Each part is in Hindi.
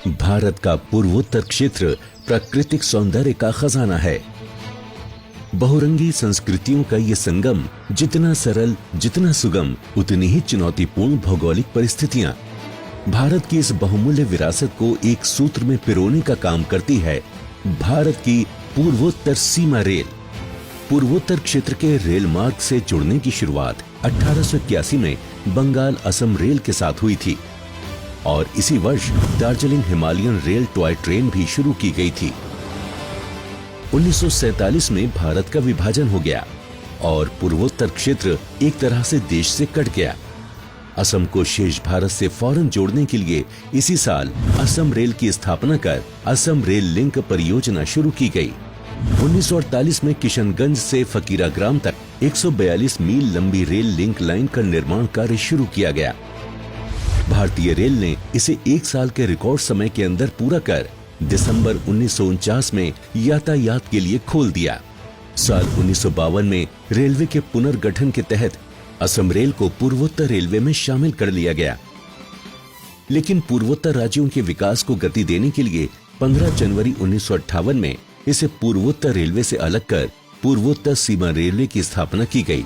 भारत का पूर्वोत्तर क्षेत्र प्राकृतिक सौंदर्य का खजाना है। बहुरंगी संस्कृतियों का ये संगम जितना सरल, जितना सुगम, उतनी ही चुनौतीपूर्ण भौगोलिक परिस्थितियां भारत की इस बहुमूल्य विरासत को एक सूत्र में पिरोने का काम करती है भारत की पूर्वोत्तर सीमा रेल। पूर्वोत्तर क्षेत्र के रेल मार्ग से जुड़ने की शुरुआत 1881 में बंगाल असम रेल के साथ हुई थी और इसी वर्ष Darjeeling Himalayan rail toy train भी शुरू की गई थी। 1947 में भारत का विभाजन हो गया और पूर्वोत्तर क्षेत्र एक तरह से देश से कट गया। असम को शेष भारत से फौरन जोड़ने के लिए इसी साल असम रेल की स्थापना कर असम रेल लिंक परियोजना शुरू की गई। 1948 में किशनगंज से फकीराग्राम तक 142 मील लंबी रेल लिंक लाइन का निर्माण कार्य शुरू किया गया। भारतीय रेल ने इसे एक साल के रिकॉर्ड समय के अंदर पूरा कर दिसंबर 1949 में यातायात के लिए खोल दिया। साल 1952 में रेलवे के पुनर्गठन के तहत असम रेल को पूर्वोत्तर रेलवे में शामिल कर लिया गया। लेकिन पूर्वोत्तर राज्यों के विकास को गति देने के लिए 15 जनवरी 1958 में इसे पूर्वोत्तर रेलवे से अलग कर पूर्वोत्तर सीमा रेलवे की स्थापना की गई।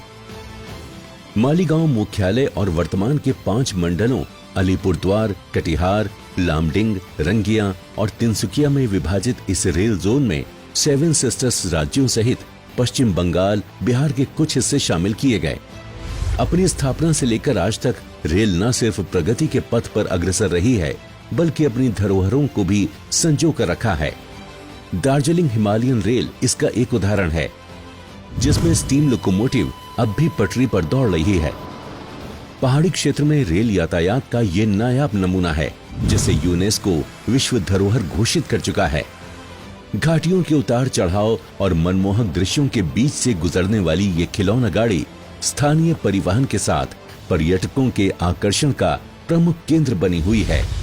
मालीगांव मुख्यालय और वर्तमान के 5 मंडलों अलीपुरद्वार, कटिहार, लामडिंग, रंगिया और तिनसुकिया में विभाजित इस रेल जोन में 7 सिस्टर्स राज्यों सहित पश्चिम बंगाल, बिहार के कुछ हिस्से शामिल किए गए। अपनी स्थापना से लेकर आज तक रेल न सिर्फ प्रगति के पथ पर अग्रसर रही है, बल्कि अपनी धरोहरों को भी संजो कर रखा है। दार्जिलिंग हिमालयन रेल इसका एक उदाहरण है, जिसमें स्टीम लोकोमोटिव अब भी पटरी पर दौड़ रही है। पहाड़ी क्षेत्र में रेल यातायात का ये नायाब नमूना है, जिसे यूनेस्को विश्व धरोहर घोषित कर चुका है। घाटियों के उतार चढ़ाव और मनमोहक दृश्यों के बीच से गुजरने वाली ये खिलौना गाड़ी स्थानीय परिवहन के साथ पर्यटकों के आकर्षण का प्रमुख केंद्र बनी हुई है।